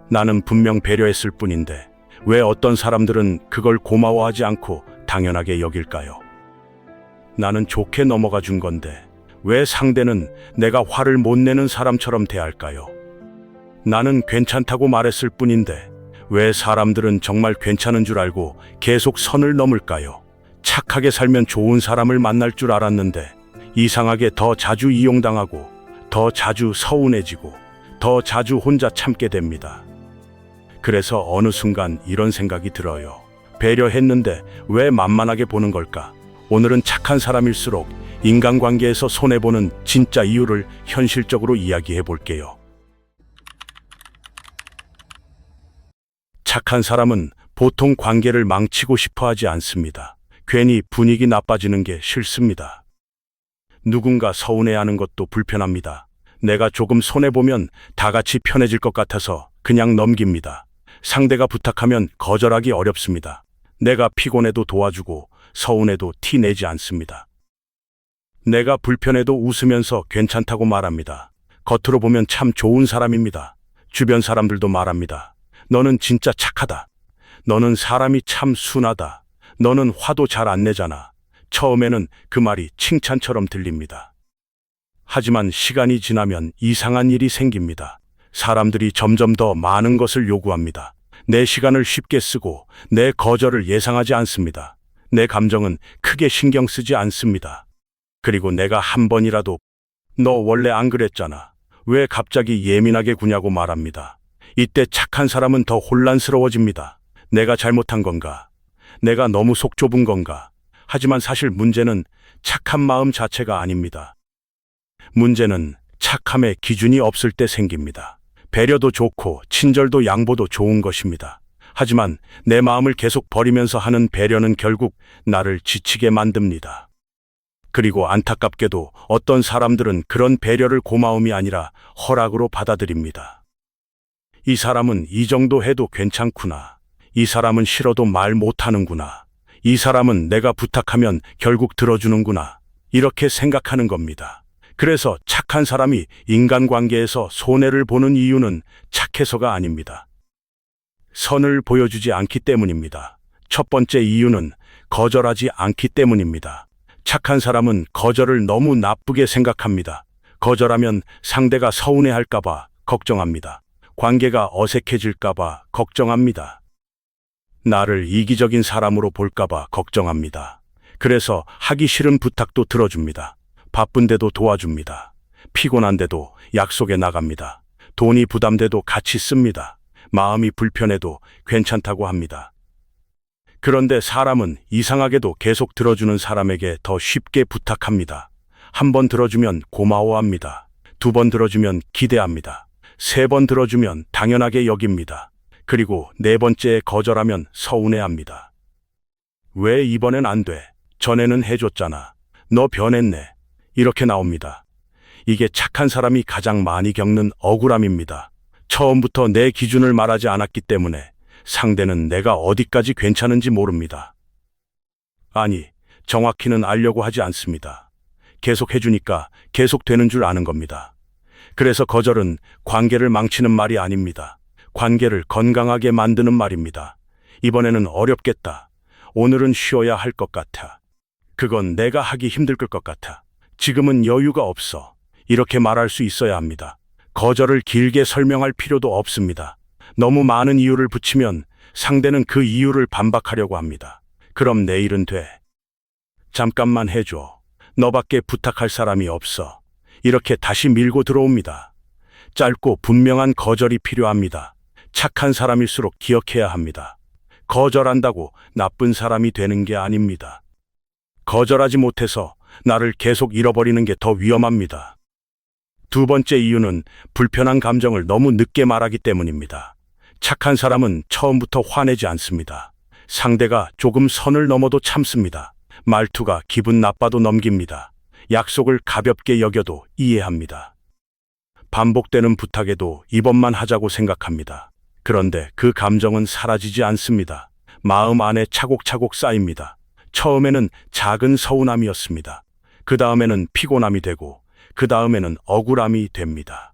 나는 분명 배려했을 뿐인데 왜 어떤 사람들은 그걸 고마워하지 않고 당연하게 여길까요? 나는 좋게 넘어가 준 건데 왜 상대는 내가 화를 못 내는 사람처럼 대할까요? 나는 괜찮다고 말했을 뿐인데 왜 사람들은 정말 괜찮은 줄 알고 계속 선을 넘을까요? 착하게 살면 좋은 사람을 만날 줄 알았는데 이상하게 더 자주 이용당하고 더 자주 서운해지고 더 자주 혼자 참게 됩니다. 그래서 어느 순간 이런 생각이 들어요. 배려했는데 왜 만만하게 보는 걸까? 오늘은 착한 사람일수록 인간관계에서 손해보는 진짜 이유를 현실적으로 이야기해 볼게요. 착한 사람은 보통 관계를 망치고 싶어 하지 않습니다. 괜히 분위기 나빠지는 게 싫습니다. 누군가 서운해하는 것도 불편합니다. 내가 조금 손해보면 다 같이 편해질 것 같아서 그냥 넘깁니다. 상대가 부탁하면 거절하기 어렵습니다. 내가 피곤해도 도와주고 서운해도 티 내지 않습니다. 내가 불편해도 웃으면서 괜찮다고 말합니다. 겉으로 보면 참 좋은 사람입니다. 주변 사람들도 말합니다. 너는 진짜 착하다. 너는 사람이 참 순하다. 너는 화도 잘 안 내잖아. 처음에는 그 말이 칭찬처럼 들립니다. 하지만 시간이 지나면 이상한 일이 생깁니다. 사람들이 점점 더 많은 것을 요구합니다. 내 시간을 쉽게 쓰고 내 거절을 예상하지 않습니다. 내 감정은 크게 신경 쓰지 않습니다. 그리고 내가 한 번이라도 너 원래 안 그랬잖아. 왜 갑자기 예민하게 구냐고 말합니다. 이때 착한 사람은 더 혼란스러워집니다. 내가 잘못한 건가? 내가 너무 속 좁은 건가? 하지만 사실 문제는 착한 마음 자체가 아닙니다. 문제는 착함의 기준이 없을 때 생깁니다. 배려도 좋고 친절도 양보도 좋은 것입니다. 하지만 내 마음을 계속 버리면서 하는 배려는 결국 나를 지치게 만듭니다. 그리고 안타깝게도 어떤 사람들은 그런 배려를 고마움이 아니라 허락으로 받아들입니다. 이 사람은 이 정도 해도 괜찮구나. 이 사람은 싫어도 말 못하는구나. 이 사람은 내가 부탁하면 결국 들어주는구나. 이렇게 생각하는 겁니다. 그래서 착한 사람이 인간관계에서 손해를 보는 이유는 착해서가 아닙니다. 선을 보여주지 않기 때문입니다. 첫 번째 이유는 거절하지 않기 때문입니다. 착한 사람은 거절을 너무 나쁘게 생각합니다. 거절하면 상대가 서운해할까봐 걱정합니다. 관계가 어색해질까봐 걱정합니다. 나를 이기적인 사람으로 볼까봐 걱정합니다. 그래서 하기 싫은 부탁도 들어줍니다. 바쁜데도 도와줍니다. 피곤한데도 약속에 나갑니다. 돈이 부담돼도 같이 씁니다. 마음이 불편해도 괜찮다고 합니다. 그런데 사람은 이상하게도 계속 들어주는 사람에게 더 쉽게 부탁합니다. 한 번 들어주면 고마워합니다. 두 번 들어주면 기대합니다. 세 번 들어주면 당연하게 여깁니다. 그리고 네 번째에 거절하면 서운해합니다. 왜 이번엔 안 돼? 전에는 해줬잖아. 너 변했네. 이렇게 나옵니다. 이게 착한 사람이 가장 많이 겪는 억울함입니다. 처음부터 내 기준을 말하지 않았기 때문에 상대는 내가 어디까지 괜찮은지 모릅니다. 아니, 정확히는 알려고 하지 않습니다. 계속 해주니까 계속 되는 줄 아는 겁니다. 그래서 거절은 관계를 망치는 말이 아닙니다. 관계를 건강하게 만드는 말입니다. 이번에는 어렵겠다. 오늘은 쉬어야 할 것 같아. 그건 내가 하기 힘들 것 같아. 지금은 여유가 없어. 이렇게 말할 수 있어야 합니다. 거절을 길게 설명할 필요도 없습니다. 너무 많은 이유를 붙이면 상대는 그 이유를 반박하려고 합니다. 그럼 내일은 돼. 잠깐만 해줘. 너밖에 부탁할 사람이 없어. 이렇게 다시 밀고 들어옵니다. 짧고 분명한 거절이 필요합니다. 착한 사람일수록 기억해야 합니다. 거절한다고 나쁜 사람이 되는 게 아닙니다. 거절하지 못해서 나를 계속 잃어버리는 게 더 위험합니다. 두 번째 이유는 불편한 감정을 너무 늦게 말하기 때문입니다. 착한 사람은 처음부터 화내지 않습니다. 상대가 조금 선을 넘어도 참습니다. 말투가 기분 나빠도 넘깁니다. 약속을 가볍게 여겨도 이해합니다. 반복되는 부탁에도 이번만 하자고 생각합니다. 그런데 그 감정은 사라지지 않습니다. 마음 안에 차곡차곡 쌓입니다. 처음에는 작은 서운함이었습니다. 그 다음에는 피곤함이 되고 그 다음에는 억울함이 됩니다.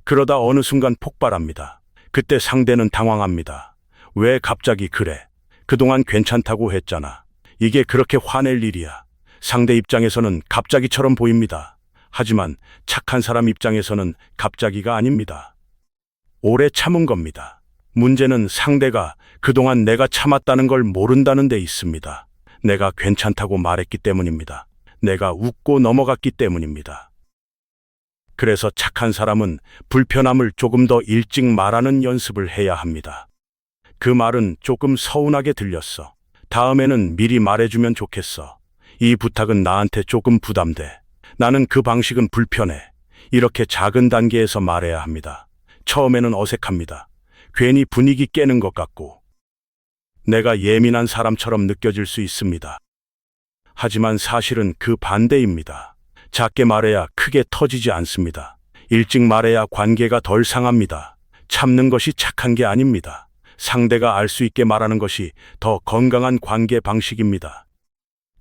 그러다 어느 순간 폭발합니다. 그때 상대는 당황합니다. 왜 갑자기 그래? 그동안 괜찮다고 했잖아. 이게 그렇게 화낼 일이야. 상대 입장에서는 갑자기처럼 보입니다. 하지만 착한 사람 입장에서는 갑자기가 아닙니다. 오래 참은 겁니다. 문제는 상대가 그동안 내가 참았다는 걸 모른다는 데 있습니다. 내가 괜찮다고 말했기 때문입니다. 내가 웃고 넘어갔기 때문입니다. 그래서 착한 사람은 불편함을 조금 더 일찍 말하는 연습을 해야 합니다. 그 말은 조금 서운하게 들렸어. 다음에는 미리 말해주면 좋겠어. 이 부탁은 나한테 조금 부담돼. 나는 그 방식은 불편해. 이렇게 작은 단계에서 말해야 합니다. 처음에는 어색합니다. 괜히 분위기 깨는 것 같고, 내가 예민한 사람처럼 느껴질 수 있습니다. 하지만 사실은 그 반대입니다. 작게 말해야 크게 터지지 않습니다. 일찍 말해야 관계가 덜 상합니다. 참는 것이 착한 게 아닙니다. 상대가 알 수 있게 말하는 것이 더 건강한 관계 방식입니다.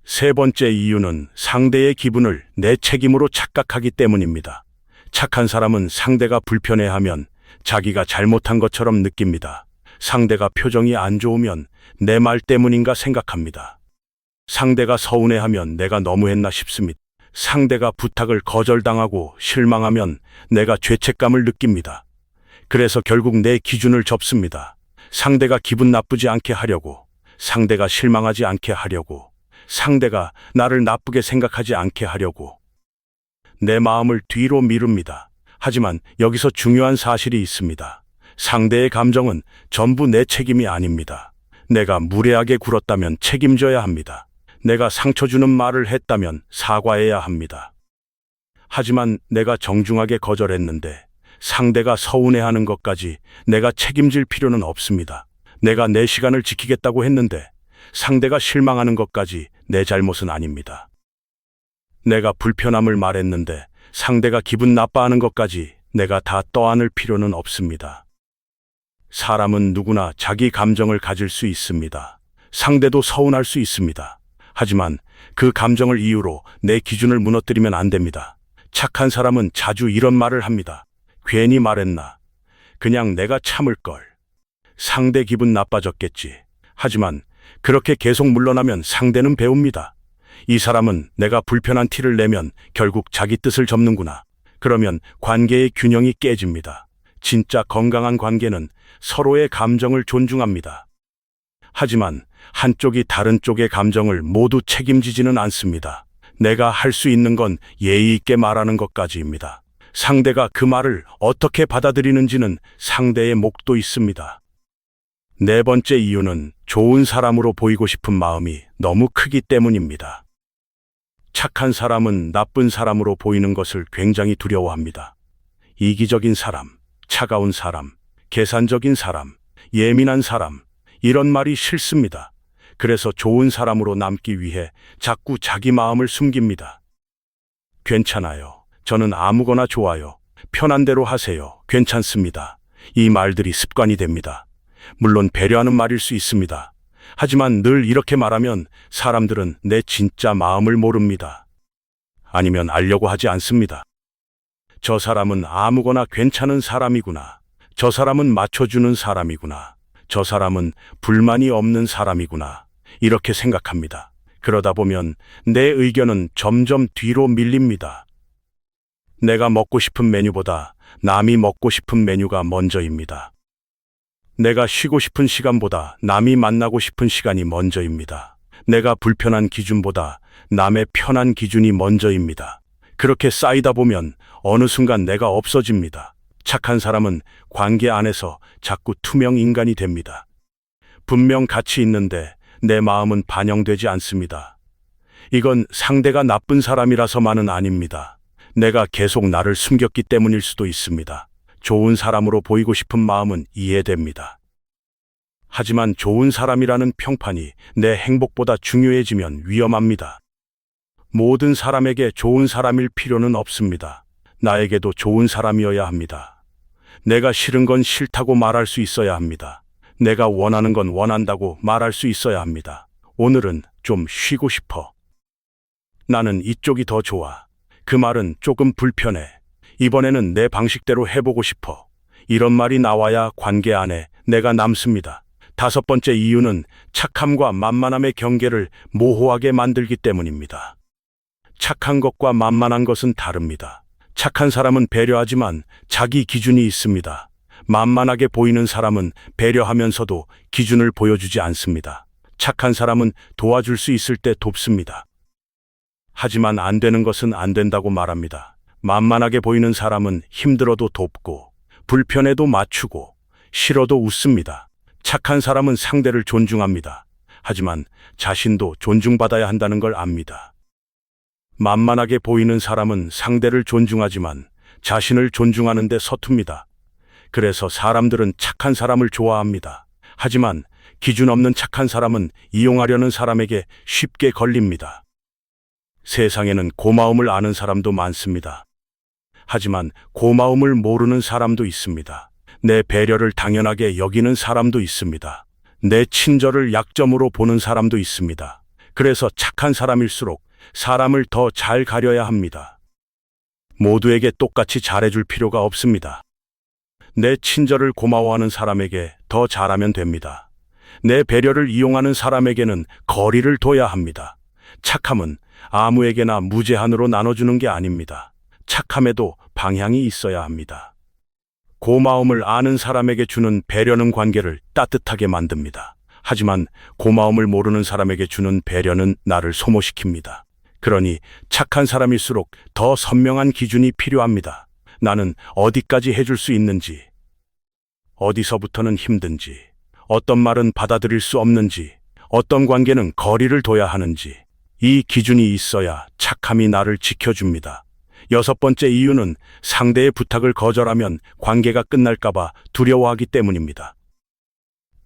세 번째 이유는 상대의 기분을 내 책임으로 착각하기 때문입니다. 착한 사람은 상대가 불편해하면 자기가 잘못한 것처럼 느낍니다. 상대가 표정이 안 좋으면 내 말 때문인가 생각합니다. 상대가 서운해하면 내가 너무했나 싶습니다. 상대가 부탁을 거절당하고 실망하면 내가 죄책감을 느낍니다. 그래서 결국 내 기준을 접습니다. 상대가 기분 나쁘지 않게 하려고, 상대가 실망하지 않게 하려고, 상대가 나를 나쁘게 생각하지 않게 하려고 내 마음을 뒤로 미룹니다. 하지만 여기서 중요한 사실이 있습니다. 상대의 감정은 전부 내 책임이 아닙니다. 내가 무례하게 굴었다면 책임져야 합니다. 내가 상처 주는 말을 했다면 사과해야 합니다. 하지만 내가 정중하게 거절했는데 상대가 서운해하는 것까지 내가 책임질 필요는 없습니다. 내가 내 시간을 지키겠다고 했는데 상대가 실망하는 것까지 내 잘못은 아닙니다. 내가 불편함을 말했는데 상대가 기분 나빠하는 것까지 내가 다 떠안을 필요는 없습니다. 사람은 누구나 자기 감정을 가질 수 있습니다. 상대도 서운할 수 있습니다. 하지만 그 감정을 이유로 내 기준을 무너뜨리면 안 됩니다. 착한 사람은 자주 이런 말을 합니다. 괜히 말했나? 그냥 내가 참을걸. 상대 기분 나빠졌겠지. 하지만 그렇게 계속 물러나면 상대는 배웁니다. 이 사람은 내가 불편한 티를 내면 결국 자기 뜻을 접는구나. 그러면 관계의 균형이 깨집니다. 진짜 건강한 관계는 서로의 감정을 존중합니다. 하지만 한쪽이 다른 쪽의 감정을 모두 책임지지는 않습니다. 내가 할 수 있는 건 예의 있게 말하는 것까지입니다. 상대가 그 말을 어떻게 받아들이는지는 상대의 몫도 있습니다. 네 번째 이유는 좋은 사람으로 보이고 싶은 마음이 너무 크기 때문입니다. 착한 사람은 나쁜 사람으로 보이는 것을 굉장히 두려워합니다. 이기적인 사람, 차가운 사람, 계산적인 사람, 예민한 사람, 이런 말이 싫습니다. 그래서 좋은 사람으로 남기 위해 자꾸 자기 마음을 숨깁니다. 괜찮아요. 저는 아무거나 좋아요. 편한 대로 하세요. 괜찮습니다. 이 말들이 습관이 됩니다. 물론 배려하는 말일 수 있습니다. 하지만 늘 이렇게 말하면 사람들은 내 진짜 마음을 모릅니다. 아니면 알려고 하지 않습니다. 저 사람은 아무거나 괜찮은 사람이구나. 저 사람은 맞춰주는 사람이구나. 저 사람은 불만이 없는 사람이구나. 이렇게 생각합니다. 그러다 보면 내 의견은 점점 뒤로 밀립니다. 내가 먹고 싶은 메뉴보다 남이 먹고 싶은 메뉴가 먼저입니다. 내가 쉬고 싶은 시간보다 남이 만나고 싶은 시간이 먼저입니다. 내가 불편한 기준보다 남의 편한 기준이 먼저입니다. 그렇게 쌓이다 보면 어느 순간 내가 없어집니다. 착한 사람은 관계 안에서 자꾸 투명 인간이 됩니다. 분명 가치 있는데 내 마음은 반영되지 않습니다. 이건 상대가 나쁜 사람이라서만은 아닙니다. 내가 계속 나를 숨겼기 때문일 수도 있습니다. 좋은 사람으로 보이고 싶은 마음은 이해됩니다. 하지만 좋은 사람이라는 평판이 내 행복보다 중요해지면 위험합니다. 모든 사람에게 좋은 사람일 필요는 없습니다. 나에게도 좋은 사람이어야 합니다. 내가 싫은 건 싫다고 말할 수 있어야 합니다. 내가 원하는 건 원한다고 말할 수 있어야 합니다. 오늘은 좀 쉬고 싶어. 나는 이쪽이 더 좋아. 그 말은 조금 불편해. 이번에는 내 방식대로 해보고 싶어. 이런 말이 나와야 관계 안에 내가 남습니다. 다섯 번째 이유는 착함과 만만함의 경계를 모호하게 만들기 때문입니다. 착한 것과 만만한 것은 다릅니다. 착한 사람은 배려하지만 자기 기준이 있습니다. 만만하게 보이는 사람은 배려하면서도 기준을 보여주지 않습니다. 착한 사람은 도와줄 수 있을 때 돕습니다. 하지만 안 되는 것은 안 된다고 말합니다. 만만하게 보이는 사람은 힘들어도 돕고, 불편해도 맞추고, 싫어도 웃습니다. 착한 사람은 상대를 존중합니다. 하지만 자신도 존중받아야 한다는 걸 압니다. 만만하게 보이는 사람은 상대를 존중하지만 자신을 존중하는데 서툽니다. 그래서 사람들은 착한 사람을 좋아합니다. 하지만 기준 없는 착한 사람은 이용하려는 사람에게 쉽게 걸립니다. 세상에는 고마움을 아는 사람도 많습니다. 하지만 고마움을 모르는 사람도 있습니다. 내 배려를 당연하게 여기는 사람도 있습니다. 내 친절을 약점으로 보는 사람도 있습니다. 그래서 착한 사람일수록 사람을 더 잘 가려야 합니다. 모두에게 똑같이 잘해줄 필요가 없습니다. 내 친절을 고마워하는 사람에게 더 잘하면 됩니다. 내 배려를 이용하는 사람에게는 거리를 둬야 합니다. 착함은 아무에게나 무제한으로 나눠주는 게 아닙니다. 착함에도 방향이 있어야 합니다. 고마움을 아는 사람에게 주는 배려는 관계를 따뜻하게 만듭니다. 하지만 고마움을 모르는 사람에게 주는 배려는 나를 소모시킵니다. 그러니 착한 사람일수록 더 선명한 기준이 필요합니다. 나는 어디까지 해줄 수 있는지, 어디서부터는 힘든지, 어떤 말은 받아들일 수 없는지, 어떤 관계는 거리를 둬야 하는지, 이 기준이 있어야 착함이 나를 지켜줍니다. 여섯 번째 이유는 상대의 부탁을 거절하면 관계가 끝날까봐 두려워하기 때문입니다.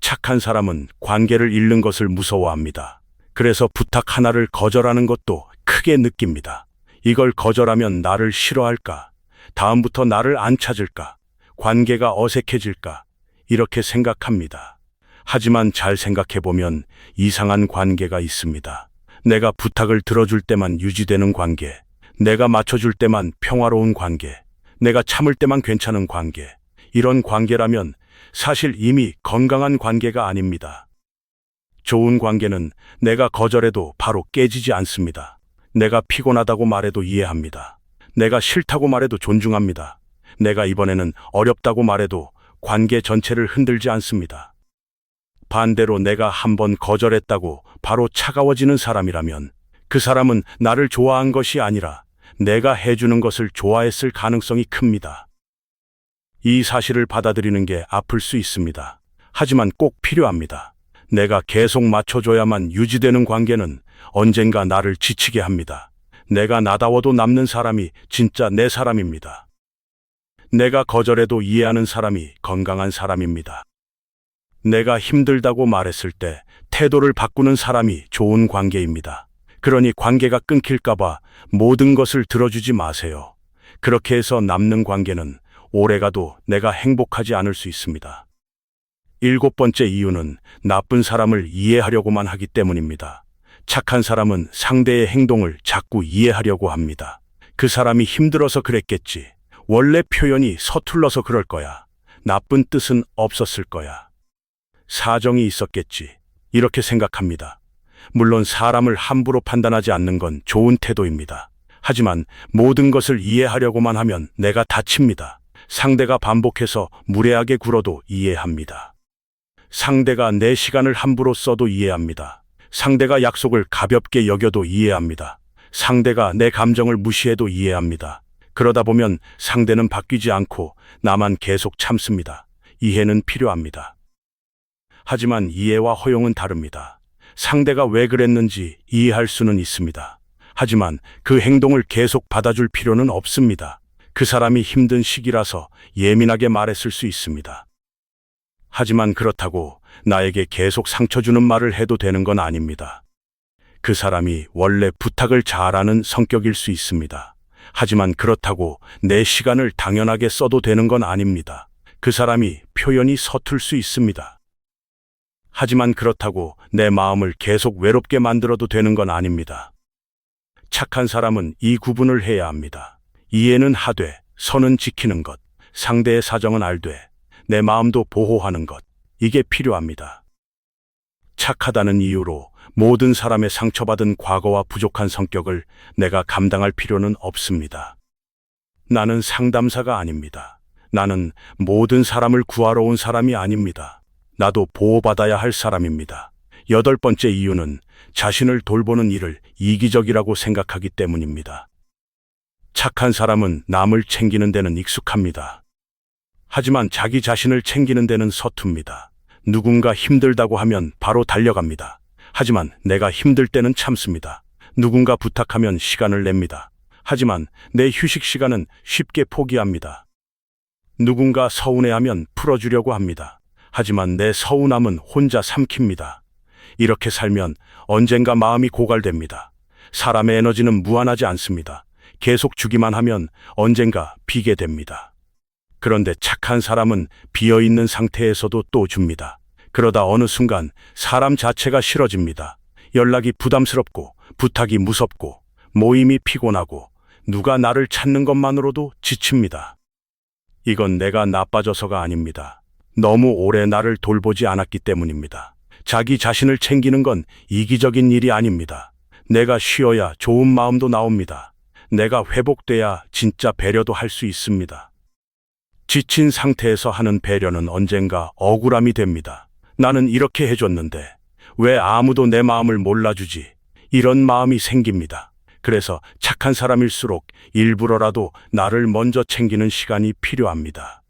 착한 사람은 관계를 잃는 것을 무서워합니다. 그래서 부탁 하나를 거절하는 것도 크게 느낍니다. 이걸 거절하면 나를 싫어할까? 다음부터 나를 안 찾을까? 관계가 어색해질까? 이렇게 생각합니다. 하지만 잘 생각해보면 이상한 관계가 있습니다. 내가 부탁을 들어줄 때만 유지되는 관계, 내가 맞춰줄 때만 평화로운 관계, 내가 참을 때만 괜찮은 관계, 이런 관계라면 사실 이미 건강한 관계가 아닙니다. 좋은 관계는 내가 거절해도 바로 깨지지 않습니다. 내가 피곤하다고 말해도 이해합니다. 내가 싫다고 말해도 존중합니다. 내가 이번에는 어렵다고 말해도 관계 전체를 흔들지 않습니다. 반대로 내가 한번 거절했다고 바로 차가워지는 사람이라면 그 사람은 나를 좋아한 것이 아니라 내가 해주는 것을 좋아했을 가능성이 큽니다. 이 사실을 받아들이는 게 아플 수 있습니다. 하지만 꼭 필요합니다. 내가 계속 맞춰줘야만 유지되는 관계는 언젠가 나를 지치게 합니다. 내가 나다워도 남는 사람이 진짜 내 사람입니다. 내가 거절해도 이해하는 사람이 건강한 사람입니다. 내가 힘들다고 말했을 때 태도를 바꾸는 사람이 좋은 관계입니다. 그러니 관계가 끊길까봐 모든 것을 들어주지 마세요. 그렇게 해서 남는 관계는 오래가도 내가 행복하지 않을 수 있습니다. 일곱 번째 이유는 나쁜 사람을 이해하려고만 하기 때문입니다. 착한 사람은 상대의 행동을 자꾸 이해하려고 합니다. 그 사람이 힘들어서 그랬겠지. 원래 표현이 서툴러서 그럴 거야. 나쁜 뜻은 없었을 거야. 사정이 있었겠지. 이렇게 생각합니다. 물론 사람을 함부로 판단하지 않는 건 좋은 태도입니다. 하지만 모든 것을 이해하려고만 하면 내가 다칩니다. 상대가 반복해서 무례하게 굴어도 이해합니다. 상대가 내 시간을 함부로 써도 이해합니다. 상대가 약속을 가볍게 여겨도 이해합니다. 상대가 내 감정을 무시해도 이해합니다. 그러다 보면 상대는 바뀌지 않고 나만 계속 참습니다. 이해는 필요합니다. 하지만 이해와 허용은 다릅니다. 상대가 왜 그랬는지 이해할 수는 있습니다. 하지만 그 행동을 계속 받아줄 필요는 없습니다. 그 사람이 힘든 시기라서 예민하게 말했을 수 있습니다. 하지만 그렇다고 나에게 계속 상처 주는 말을 해도 되는 건 아닙니다. 그 사람이 원래 부탁을 잘하는 성격일 수 있습니다. 하지만 그렇다고 내 시간을 당연하게 써도 되는 건 아닙니다. 그 사람이 표현이 서툴 수 있습니다. 하지만 그렇다고 내 마음을 계속 외롭게 만들어도 되는 건 아닙니다. 착한 사람은 이 구분을 해야 합니다. 이해는 하되 선은 지키는 것, 상대의 사정은 알되 내 마음도 보호하는 것, 이게 필요합니다. 착하다는 이유로 모든 사람의 상처받은 과거와 부족한 성격을 내가 감당할 필요는 없습니다. 나는 상담사가 아닙니다. 나는 모든 사람을 구하러 온 사람이 아닙니다. 나도 보호받아야 할 사람입니다. 8번째 이유는 자신을 돌보는 일을 이기적이라고 생각하기 때문입니다. 착한 사람은 남을 챙기는 데는 익숙합니다. 하지만 자기 자신을 챙기는 데는 서툽니다. 누군가 힘들다고 하면 바로 달려갑니다. 하지만 내가 힘들 때는 참습니다. 누군가 부탁하면 시간을 냅니다. 하지만 내 휴식 시간은 쉽게 포기합니다. 누군가 서운해하면 풀어주려고 합니다. 하지만 내 서운함은 혼자 삼킵니다. 이렇게 살면 언젠가 마음이 고갈됩니다. 사람의 에너지는 무한하지 않습니다. 계속 주기만 하면 언젠가 비게 됩니다. 그런데 착한 사람은 비어있는 상태에서도 또 줍니다. 그러다 어느 순간 사람 자체가 싫어집니다. 연락이 부담스럽고 부탁이 무섭고 모임이 피곤하고 누가 나를 찾는 것만으로도 지칩니다. 이건 내가 나빠져서가 아닙니다. 너무 오래 나를 돌보지 않았기 때문입니다. 자기 자신을 챙기는 건 이기적인 일이 아닙니다. 내가 쉬어야 좋은 마음도 나옵니다. 내가 회복돼야 진짜 배려도 할 수 있습니다. 지친 상태에서 하는 배려는 언젠가 억울함이 됩니다. 나는 이렇게 해줬는데 왜 아무도 내 마음을 몰라주지? 이런 마음이 생깁니다. 그래서 착한 사람일수록 일부러라도 나를 먼저 챙기는 시간이 필요합니다.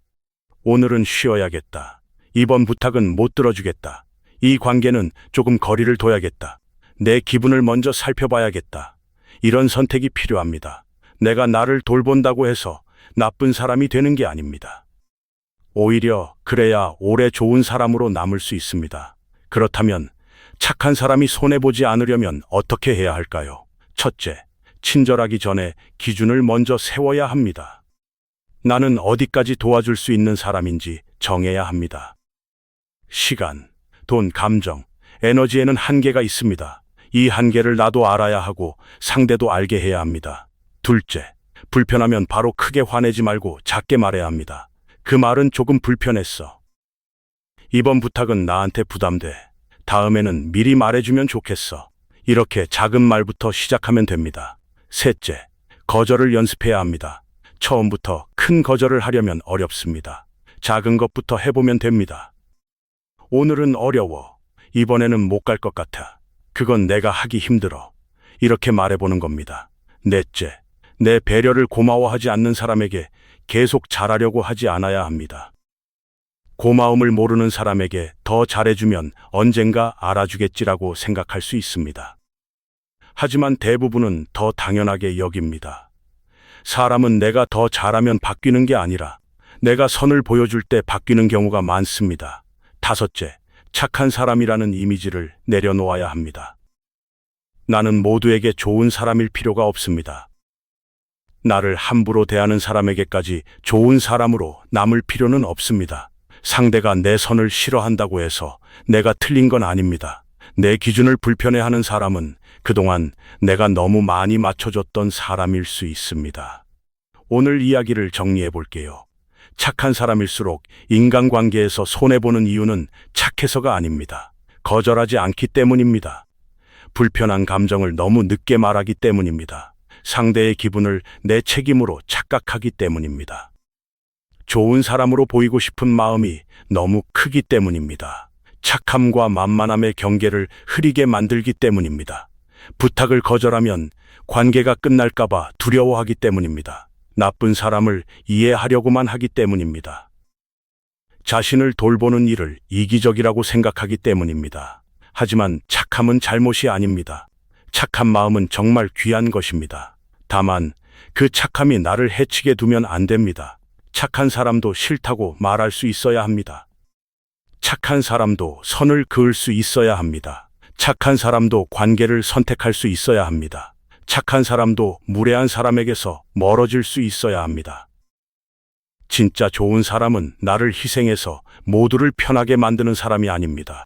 오늘은 쉬어야겠다. 이번 부탁은 못 들어주겠다. 이 관계는 조금 거리를 둬야겠다. 내 기분을 먼저 살펴봐야겠다. 이런 선택이 필요합니다. 내가 나를 돌본다고 해서 나쁜 사람이 되는 게 아닙니다. 오히려 그래야 오래 좋은 사람으로 남을 수 있습니다. 그렇다면 착한 사람이 손해보지 않으려면 어떻게 해야 할까요? 첫째, 친절하기 전에 기준을 먼저 세워야 합니다. 나는 어디까지 도와줄 수 있는 사람인지 정해야 합니다. 시간, 돈, 감정, 에너지에는 한계가 있습니다. 이 한계를 나도 알아야 하고 상대도 알게 해야 합니다. 둘째, 불편하면 바로 크게 화내지 말고 작게 말해야 합니다. 그 말은 조금 불편했어. 이번 부탁은 나한테 부담돼. 다음에는 미리 말해주면 좋겠어. 이렇게 작은 말부터 시작하면 됩니다. 셋째, 거절을 연습해야 합니다. 처음부터 큰 거절을 하려면 어렵습니다. 작은 것부터 해보면 됩니다. 오늘은 어려워. 이번에는 못 갈 것 같아. 그건 내가 하기 힘들어. 이렇게 말해보는 겁니다. 넷째, 내 배려를 고마워하지 않는 사람에게 계속 잘하려고 하지 않아야 합니다. 고마움을 모르는 사람에게 더 잘해주면 언젠가 알아주겠지라고 생각할 수 있습니다. 하지만 대부분은 더 당연하게 여깁니다. 사람은 내가 더 잘하면 바뀌는 게 아니라 내가 선을 보여줄 때 바뀌는 경우가 많습니다. 다섯째, 착한 사람이라는 이미지를 내려놓아야 합니다. 나는 모두에게 좋은 사람일 필요가 없습니다. 나를 함부로 대하는 사람에게까지 좋은 사람으로 남을 필요는 없습니다. 상대가 내 선을 싫어한다고 해서 내가 틀린 건 아닙니다. 내 기준을 불편해하는 사람은 그동안 내가 너무 많이 맞춰줬던 사람일 수 있습니다. 오늘 이야기를 정리해 볼게요. 착한 사람일수록 인간관계에서 손해보는 이유는 착해서가 아닙니다. 거절하지 않기 때문입니다. 불편한 감정을 너무 늦게 말하기 때문입니다. 상대의 기분을 내 책임으로 착각하기 때문입니다. 좋은 사람으로 보이고 싶은 마음이 너무 크기 때문입니다. 착함과 만만함의 경계를 흐리게 만들기 때문입니다. 부탁을 거절하면 관계가 끝날까봐 두려워하기 때문입니다. 나쁜 사람을 이해하려고만 하기 때문입니다. 자신을 돌보는 일을 이기적이라고 생각하기 때문입니다. 하지만 착함은 잘못이 아닙니다. 착한 마음은 정말 귀한 것입니다. 다만 그 착함이 나를 해치게 두면 안 됩니다. 착한 사람도 싫다고 말할 수 있어야 합니다. 착한 사람도 선을 그을 수 있어야 합니다. 착한 사람도 관계를 선택할 수 있어야 합니다. 착한 사람도 무례한 사람에게서 멀어질 수 있어야 합니다. 진짜 좋은 사람은 나를 희생해서 모두를 편하게 만드는 사람이 아닙니다.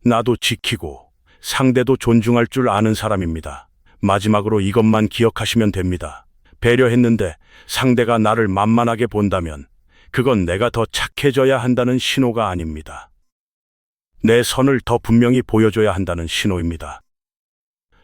나도 지키고 상대도 존중할 줄 아는 사람입니다. 마지막으로 이것만 기억하시면 됩니다. 배려했는데 상대가 나를 만만하게 본다면 그건 내가 더 착해져야 한다는 신호가 아닙니다. 내 선을 더 분명히 보여줘야 한다는 신호입니다.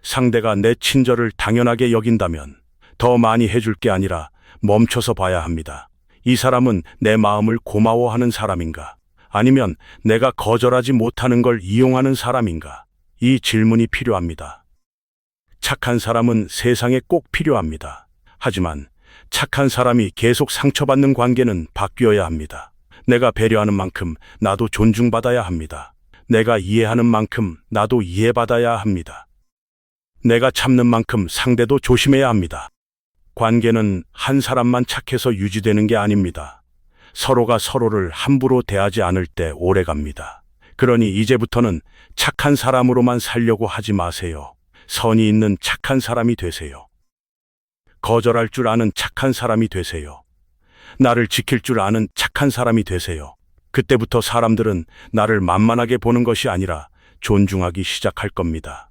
상대가 내 친절을 당연하게 여긴다면 더 많이 해줄 게 아니라 멈춰서 봐야 합니다. 이 사람은 내 마음을 고마워하는 사람인가? 아니면 내가 거절하지 못하는 걸 이용하는 사람인가? 이 질문이 필요합니다. 착한 사람은 세상에 꼭 필요합니다. 하지만 착한 사람이 계속 상처받는 관계는 바뀌어야 합니다. 내가 배려하는 만큼 나도 존중받아야 합니다. 내가 이해하는 만큼 나도 이해받아야 합니다. 내가 참는 만큼 상대도 조심해야 합니다. 관계는 한 사람만 착해서 유지되는 게 아닙니다. 서로가 서로를 함부로 대하지 않을 때 오래 갑니다. 그러니 이제부터는 착한 사람으로만 살려고 하지 마세요. 선이 있는 착한 사람이 되세요. 거절할 줄 아는 착한 사람이 되세요. 나를 지킬 줄 아는 착한 사람이 되세요. 그때부터 사람들은 나를 만만하게 보는 것이 아니라 존중하기 시작할 겁니다.